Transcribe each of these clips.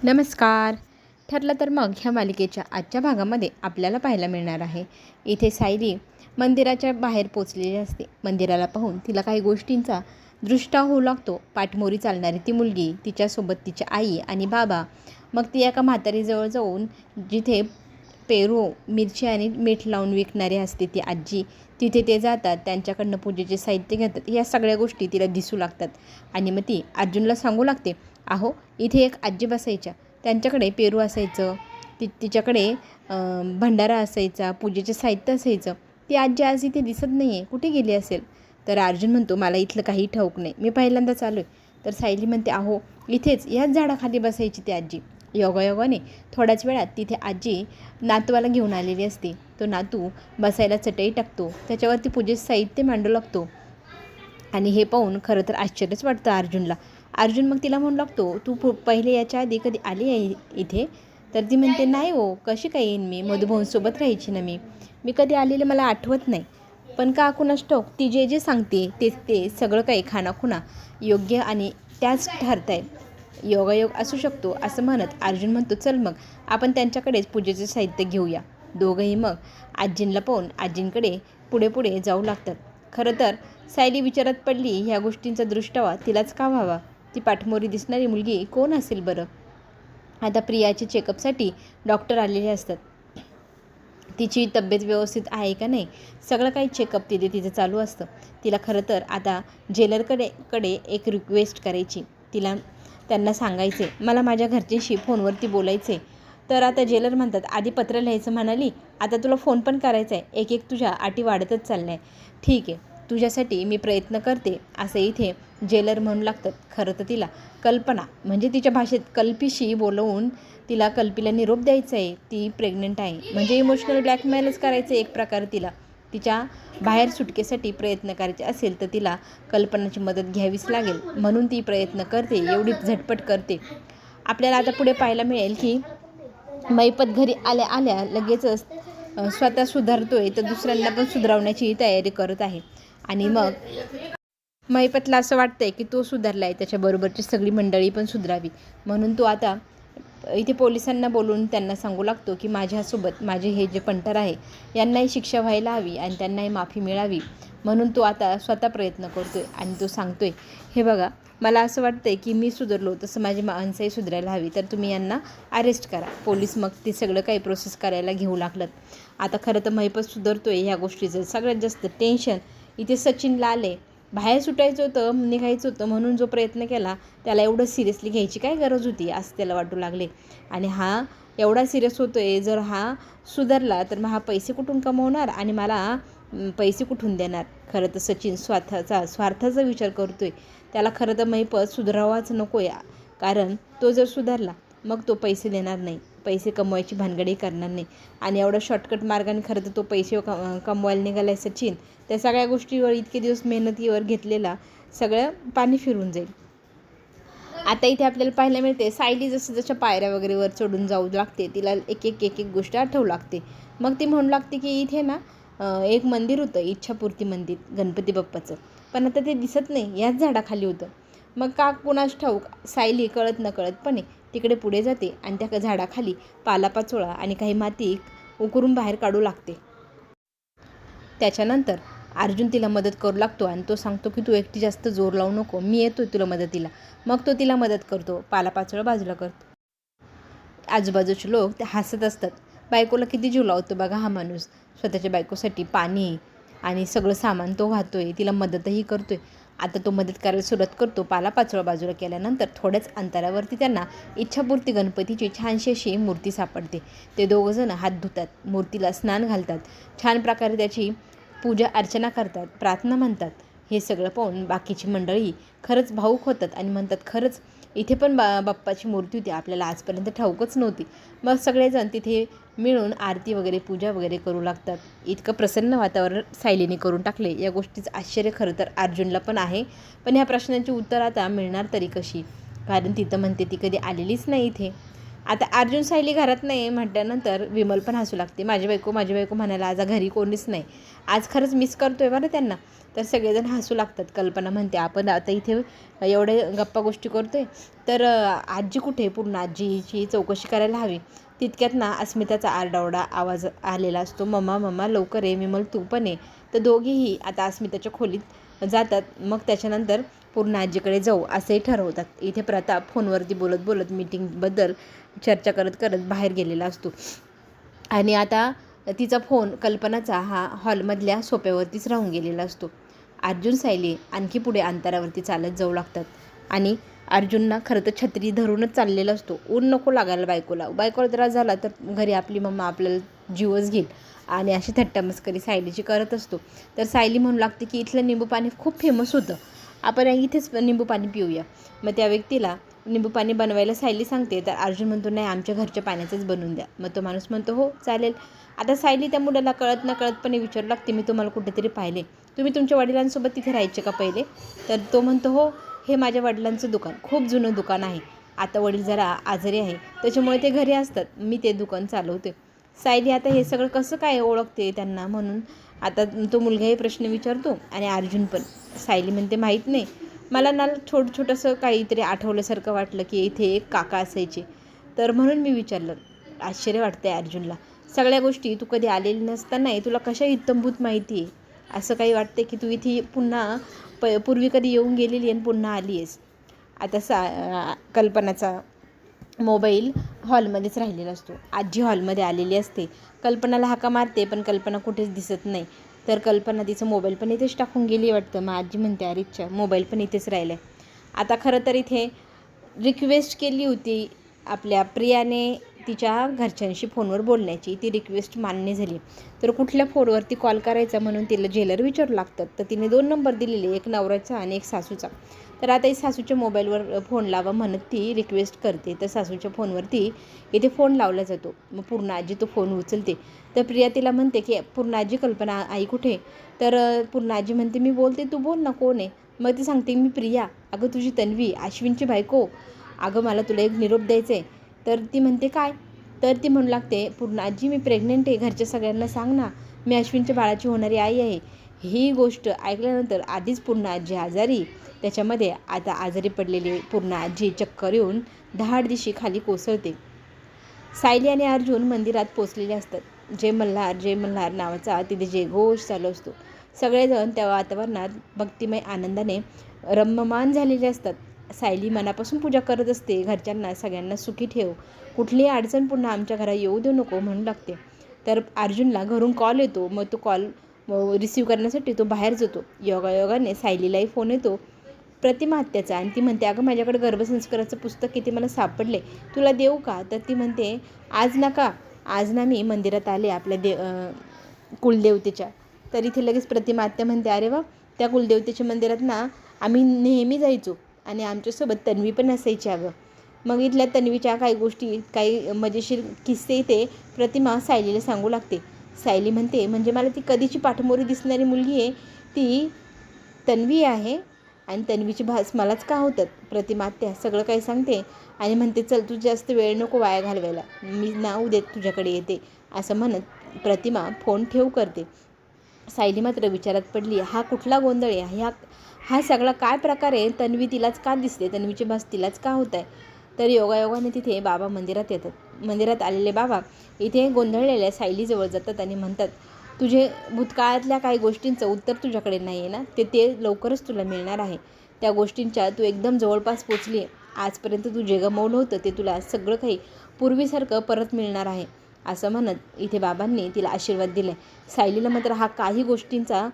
नमस्कार. ठरलं तर मग ह्या मालिकेच्या आजच्या भागामध्ये आपल्याला पाहायला मिळणार आहे. इथे सायली मंदिराच्या बाहेर पोचलेली असते. मंदिराला पाहून तिला काही गोष्टींचा दृष्टाव होऊ लागतो. पाठमोरी चालणारी ती मुलगी, तिच्यासोबत तिची आई आणि बाबा. मग ती एका म्हातारीजवळ जाऊन जिथे पेरू, मिरची आणि मीठ लावून विकणारी असते ती आजी, तिथे ते जातात. त्यांच्याकडनं पूजेचे साहित्य घेतात. या सगळ्या गोष्टी तिला दिसू लागतात आणि मग ती अर्जुनला सांगू लागते, अहो इथे एक आजी बसायच्या, त्यांच्याकडे पेरू असायचं, तिच्याकडे भंडारा असायचा, पूजेचे साहित्य असायचं. ती आजी आज इथे दिसत नाही आहे, कुठे गेली असेल? तर अर्जुन म्हणतो, मला इथलं काही ठाऊक नाही, मी पहिल्यांदाच आलो आहे. तर सायली म्हणते, अहो इथेच याच झाडाखाली बसायची ती आजी. योगायोगाने थोड्याच वेळात तिथे आजी नातवाला घेऊन आलेली असते. तो नातू बसायला चटई टाकतो, त्याच्यावरती पूजेचं साहित्य मांडू लागतो आणि हे पाहून खरं तर आश्चर्यच वाटतं अर्जुनला. अर्जुन मग तिला म्हणू लागतो, तू पहिले याच्या आधी कधी आली आहे इथे? तर ती म्हणते, नाही हो, कशी काय येईन मी, मधुभाऊंसोबत राहायची ना मी कधी आलेलं मला आठवत नाही. पण का कुणास ठाऊक ती जे जे सांगते ते सगळं काही खाणाखुणा योग्य आणि त्याच ठरत आहे. योगायोग असू शकतो असं म्हणत अर्जुन म्हणतो, चल मग आपण त्यांच्याकडेच पूजेचं साहित्य घेऊया. दोघंही मग आजींला पाहून आजींकडे पुढे पुढे जाऊ लागतात. खरं तर सायली विचारात पडली, ह्या गोष्टींचा दृष्टावा तिलाच का व्हावा? ती पाठमोरी दिसणारी मुलगी कोण असेल बरं? आता प्रियाच्या चेकअपसाठी डॉक्टर आलेले असतात. तिची तब्येत व्यवस्थित आहे का नाही, सगळं काही चेकअप तिचं चालू असतं. तिला खरं तर आता जेलरकडे एक रिक्वेस्ट करायची. त्यांना सांगायचे, मला माझ्या घरच्याशी फोनवरती बोलायचे. तर आता जेलर म्हणतात, आधी पत्र लिहायचं म्हणाली, आता तुला फोन पण करायचा आहे. एक एक तुझ्या अटी वाढतच चालल्या आहे. ठीक आहे, तुझ्यासाठी मी प्रयत्न करते, असं इथे जेलर म्हणू लागतात. खरं तर तिला कल्पना म्हणजे तिच्या भाषेत कल्पीशी बोलवून तिला कल्पीला निरोप द्यायचा आहे. ती प्रेग्नंट आहे म्हणजे इमोशनल ब्लॅकमेलच करायचं एक प्रकारे. तिला तिच्या बाहेर सुटकेसाठी प्रयत्न करायचे असेल तर तिला कल्पनाची मदत घ्यावीच लागेल. म्हणून ती प्रयत्न करते, एवढी झटपट करते. आपल्याला आता पुढे पाहायला मिळेल की मैपत घरी आल्या आल्या लगेचच स्वतः सुधारतोय तर दुसऱ्यांना पण सुधारवण्याची तयारी करत आहे. आणि मग महिपतला असं वाटतंय की तो सुधारला आहे, त्याच्याबरोबरची सगळी मंडळी पण सुधारावी. म्हणून तो आता इथे पोलिसांना बोलून त्यांना सांगू लागतो की माझ्यासोबत माझे हे जे पंटर आहे यांनाही शिक्षा व्हायला हवी आणि त्यांनाही माफी मिळावी. म्हणून तो आता स्वतः प्रयत्न करतोय आणि तो सांगतोय, हे बघा, मला असं वाटतंय की मी सुधारलो तसं माझी माणसंही सुधारायला हवी, तर तुम्ही यांना अरेस्ट करा. पोलीस मग ते सगळं काही प्रोसेस करायला घेऊ लागलं. आता खरं तर महिपत सुधारतोय ह्या गोष्टीचं सगळ्यात जास्त टेन्शन इथे सचिनला आले. बाहेर सुटायचं होतं, निघायचं होतं, म्हणून जो प्रयत्न केला त्याला एवढं सिरियसली घ्यायची काय गरज होती असं त्याला वाटू लागले. आणि हा एवढा सिरियस होतो आहे, जर हा सुधारला तर मग हा पैसे कुठून कमवणार आणि मला पैसे कुठून देणार? खरं तर सचिन स्वार्थाचा विचार करतो आहे. त्याला खरं तर महिपत सुधारावाच नको आहे, कारण तो जर सुधारला मग तो पैसे देणार नाही, पैसे कमवायची भानगडी करणार नाही. आणि एवढा शॉर्टकट मार्गाने खरं तर तो पैसे कमवायला निघाला आहे सचिन. त्या सगळ्या गोष्टीवर इतके दिवस मेहनतीवर घेतलेला सगळं पाणी फिरून जाईल. आता इथे आपल्याला पाहायला मिळते सायली जसं जशा पायऱ्या वगैरे वर चढून जाऊ लागते, तिला एक एक एक एक गोष्ट आठवू लागते. मग ती म्हणू लागते की इथे ना एक मंदिर होतं, इच्छापूर्ती मंदिर गणपती बाप्पाचं, पण आता ते दिसत नाही, याच झाडाखाली होतं. मग का कुणास ठाऊक सायली कळत नकळतपणे तिकडे पुढे जाते आणि त्या झाडाखाली पालापाचोळा आणि काही माती उकरून बाहेर काढू लागते. त्याच्यानंतर अर्जुन तिला मदत करू लागतो आणि तो सांगतो की तू एकटी जास्त जोर लावू नको, मी येतो तुला मदतीला. मग तो तिला मदत करतो, पालापाचोळा बाजूला करतो. आजूबाजूचे लोक ते हसत असतात. बायकोला किती जीव लावतो बघा हा माणूस. स्वतःच्या बायकोसाठी पाणी आणि सगळं सामान तो वाहतोय, तिला मदतही करतोय. आता तो मदत करायला सुरुवात करतो. पालापाचोळा बाजूला केल्यानंतर थोड्याच अंतरावरती त्यांना इच्छापूर्ती गणपतीची छानशी अशी मूर्ती सापडते. ते दोघंजण हात धुतात, मूर्तीला स्नान घालतात, छान प्रकारे त्याची पूजा अर्चना करतात, प्रार्थना म्हणतात. हे सगळं पाहून बाकीची मंडळी खरंच भावूक होतात आणि म्हणतात, खरंच इथे पण बाप्पाची मूर्ती होती, आपल्याला आजपर्यंत ठाऊकच नव्हती. मग सगळेजण तिथे मिळून आरती वगैरे पूजा वगैरे करू लागतात. इतकं प्रसन्न वातावरण सायलीने करून टाकले. या गोष्टीचं आश्चर्य खरं तर अर्जुनला पण आहे. पण ह्या प्रश्नांची उत्तर आता मिळणार तरी कशी? कारण ती तर म्हणते ती कधी आलेलीच नाही इथे. आता अर्जुन सायली घरात नाही म्हटल्यानंतर विमल पण हसू लागते. माझी बायको म्हणायला आज घरी कोणीच नाही, आज खरंच मिस करतोय बरं त्यांना. तर सगळेजण हसू लागतात. कल्पना म्हणते आपण आता इथे एवढे गप्पा गोष्टी करतोय तर आजी कुठे, पूर्ण आजीची चौकशी करायला हवी. तितक्यात ना अस्मिताचा आरडाओरडा आवाज आलेला असतो. मम्मा लवकर ये, विमल तू पण ये. तर दोघीही आता अस्मिताच्या खोलीत जातात. मग त्याच्यानंतर पूर्ण आजीकडे जाऊ असेही ठरवतात. इथे प्रताप फोनवरती बोलत मीटिंगबद्दल चर्चा करत बाहेर गेलेला असतो. आणि आता तिचा फोन कल्पनाचा हा हॉलमधल्या सोप्यावरतीच राहून गेलेला असतो. अर्जुन सायली आणखी पुढे अंतरावरती चालत जाऊ लागतात. आणि अर्जुनना खरं तर छत्री धरूनच चाललेला असतो. ऊन नको लागायला बायकोला त्रास झाला तर घरी आपली मम्मा आपल्याला जीवच घेईल. आणि अशी थट्टामस्करी सायलीची करत असतो. तर सायली म्हणू लागते की इथलं निंबू पाणी खूप फेमस होतं, आपण इथेच निंबू पाणी पिऊया. मग त्या व्यक्तीला निंबू पाणी बनवायला सायली सांगते. तर अर्जुन म्हणतो नाही, आमच्या घरच्या पाण्याचंच बनवून द्या. मग तो माणूस म्हणतो हो चालेल. आता सायली त्या मुलाला कळत न कळतपणे विचारू लागते, मी तुम्हाला कुठेतरी पाहिले, तुम्ही तुमच्या वडिलांसोबत तिथे राहायचे का पहिले? तर तो म्हणतो हो, हे माझ्या वडिलांचं दुकान खूप जुनं दुकान आहे, आता वडील जरा आजारी आहे त्याच्यामुळे ते घरी असतात, मी ते दुकान चालवते. सायली आता हे सगळं कसं काय ओळखते त्यांना, म्हणून आता तो मुलगाही प्रश्न विचारतो आणि अर्जुन पण. सायली म्हणते माहीत नाही, मला ना छोटंसं काहीतरी आठवल्यासारखं वाटलं की इथे एक काका असायचे, तर म्हणून मी विचारलं. आश्चर्य वाटतंय अर्जुनला. सगळ्या गोष्टी तू कधी आलेली नसतानाही तुला कशा इत्तंभूत माहिती आहे? असं काही वाटते की तू इथे पुन्हा पूर्वी कधी येऊन गेलेली आणि पुन्हा आली आहेस. आता कल्पनाचा मोबाईल हॉलमध्येच राहिलेला असतो. आजी हॉलमध्ये आलेली असते. कल्पनाला हाका मारते पण कल्पना कुठेच दिसत नाही. तर कल्पना तिचं मोबाईल पण इथेच टाकून गेली वाटतं. मग आजी म्हणते अरेच्छा, मोबाईल पण इथेच राहिला आहे. आता खरं तर इथे रिक्वेस्ट केली होती आपल्या प्रियाने तिच्या घरच्यांशी फोनवर बोलण्याची, ती रिक्वेस्ट मान्य झाली. तर कुठल्या फोनवरती कॉल करायचा म्हणून तिला जेलर विचारू लागतात. तर तिने 2 नंबर दिलेले, एक नवऱ्याचा आणि एक सासूचा. तर आता सासूच्या मोबाईलवर फोन लावा म्हणत ती रिक्वेस्ट करते. तर सासूच्या फोनवरती इथे फोन लावला जातो. मग पूर्ण आजी तो फोन उचलते. तर प्रिया तिला म्हणते की पूर्ण आजी कल्पना आई कुठे? तर पूर्ण आजी म्हणते मी बोलते, तू बोल ना, कोण आहे? मग ती सांगते मी प्रिया, अगं तुझी तन्वी अश्विनची बायको, अगं मला तुला एक निरोप द्यायचा आहे. तर ती म्हणते काय? तर ती म्हणू लागते पूर्ण आजी मी प्रेग्नेंट आहे, घरच्या सगळ्यांना सांग ना, मी अश्विनच्या बाळाची होणारी आई आहे. ही गोष्ट ऐकल्यानंतर आधीच पूर्ण आजी आजारी, त्याच्यामध्ये आता आजारी पडलेली पूर्ण आजी चक्कर येऊन 10 दिवशी खाली कोसळते. सायली आणि अर्जुन मंदिरात पोचलेले असतात. जय मल्हार नावाचा तिथे जयघोष चालू असतो. सगळेजण त्या वातावरणात भक्तिमय आनंदाने रम्यमान झालेले असतात. सायली मनापासून पूजा करत असते, घरच्यांना सगळ्यांना सुखी ठेव, कुठलीही अडचण पुन्हा आमच्या घरात येऊ देऊ नको म्हणू लागते. तर अर्जुनला घरून कॉल येतो. मग तो कॉल रिसीव्ह करण्यासाठी तो बाहेर जातो. योगायोगाने सायलीलाही फोन येतो प्रतिमा हत्याचा, आणि ती म्हणते अगं माझ्याकडे गर्भसंस्काराचं पुस्तक किती मला सापडले, तुला देऊ का? तर ती म्हणते आज नका, आज ना मी मंदिरात आले आपल्या कुलदेवतेच्या. तर इथे लगेच प्रतिमा हत्या म्हणते अरे वा, त्या कुलदेवतेच्या मंदिरात ना आम्ही नेहमी जायचो आणि आमच्यासोबत तन्वी पण असायची. अगं मग इथल्या तन्वीच्या काही गोष्टी, काही मजेशीर किस्से ते प्रतिमा सायलीला सांगू लागते. सायली म्हणते म्हणजे मला ती कधीची पाठमोरी दिसणारी मुलगी आहे ती तन्वी आहे, आणि तन्वीची भास मलाच का होतात? प्रतिमा त्या सगळं काही सांगते आणि म्हणते चल तू जास्त वेळ नको वाया घालवायला, मी ना उद्या तुझ्याकडे येते असं म्हणत प्रतिमा फोन ठेव करते. सायली मात्र विचारात पडली, हा कुठला गोंधळ आहे? हा सगळा काय प्रकार आहे? तन्वी तिलाच का दिसते? तन्वीची भास तिलाच का होत आहे? तर योगायोगाने तिथे बाबा मंदिरात येतात. मंदिरात आलेले बाबा इथे गोंधळलेल्या सायलीजवळ जातात आणि म्हणतात तुझे भूतकाळातल्या काही गोष्टींचं उत्तर तुझ्याकडे नाही आहे ना, ते लवकरच तुला मिळणार आहे. त्या गोष्टींच्या तू एकदम जवळपास पोचली आहे. आजपर्यंत तू जे गमावलं होतं ते तुला सगळं काही पूर्वीसारखं परत मिळणार आहे असं म्हणत इथे बाबांनी तिला आशीर्वाद दिले. सायलीला मात्र हा काही गोष्टींचा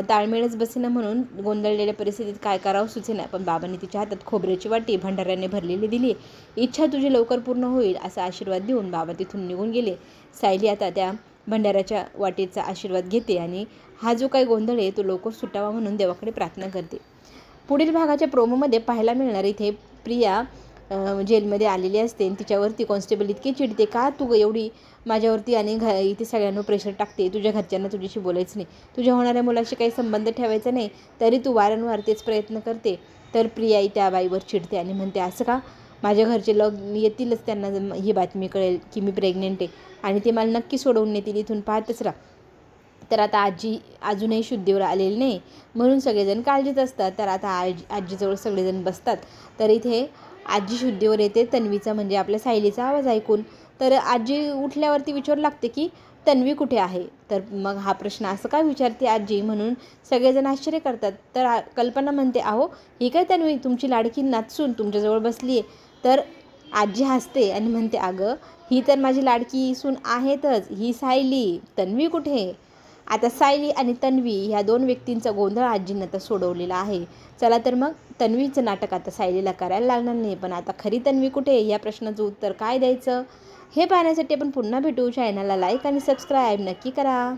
ताळमेळच बसेना, म्हणून गोंधळलेल्या परिस्थितीत काय करावं सुचेना. पण बाबांनी तिच्या हातात खोबऱ्याची वाटी भंडाऱ्याने भरलेली दिली. इच्छा तुझी लवकर पूर्ण होईल असा आशीर्वाद देऊन बाबा तिथून निघून गेले. सायली आता त्या भंडाऱ्याच्या वाटेचा आशीर्वाद घेते आणि हा जो काही गोंधळ आहे तो लवकर सुटावा म्हणून देवाकडे प्रार्थना करते. पुढील भागाच्या प्रोमोमध्ये पाहायला मिळणार इथे प्रिया जेलमध्ये आलेली असते आणि तिच्यावरती कॉन्स्टेबल इतके चिडते, का तू एवढी माझ्यावरती आणि इथे सगळ्यांना प्रेशर टाकते, तुझ्या घरच्यांना तुझ्याशी बोलायचं नाही, तुझ्या होणाऱ्या मुलाशी काही संबंध ठेवायचा नाही, तरी तू वारंवार तेच प्रयत्न करते. तर प्रिया त्या बाईवर चिडते आणि म्हणते असं का? माझ्या घरचे येतीलच, त्यांना ही बातमी कळेल की मी प्रेग्नेंट आहे आणि ते मला नक्की सोडवून नेतील, इथून पाहतच राहा. तर आता आजी अजूनही शुद्धीवर आलेली नाही, म्हणून सगळेजण काळजीत असतात. तर आता आजीजवळ सगळेजण बसतात. तर इथे आजी शुद्धीवर येते तन्वीचा म्हणजे आपल्या सायलीचा आवाज ऐकून. तर आजी उठल्यावरती विचारू लागते की तन्वी कुठे आहे. तर मग हा प्रश्न असं काय विचारते आजी, म्हणून सगळेजण आश्चर्य करतात. तर कल्पना म्हणते, अहो ही काय तन्वी, तुमची लाडकी नाचून तुमच्याजवळ बसली आहे. तर आजी हसते आणि म्हणते, अगं ही तर माझी लाडकी सून आहेतच, ही सायली, तन्वी कुठे. आता सायली आणि तन्वी ह्या दोन व्यक्तींचा गोंधळ आजीनं आता सोडवलेला आहे. चला तर मग तन्वीचं नाटक आता सायलीला करायला लागणार नाही. पण आता खरी तन्वी कुठे या प्रश्नाचं उत्तर काय द्यायचं हे पाहण्यासाठी आपण पुन्हा भेटू. चॅनलला लाईक आणि सबस्क्राईब नक्की करा.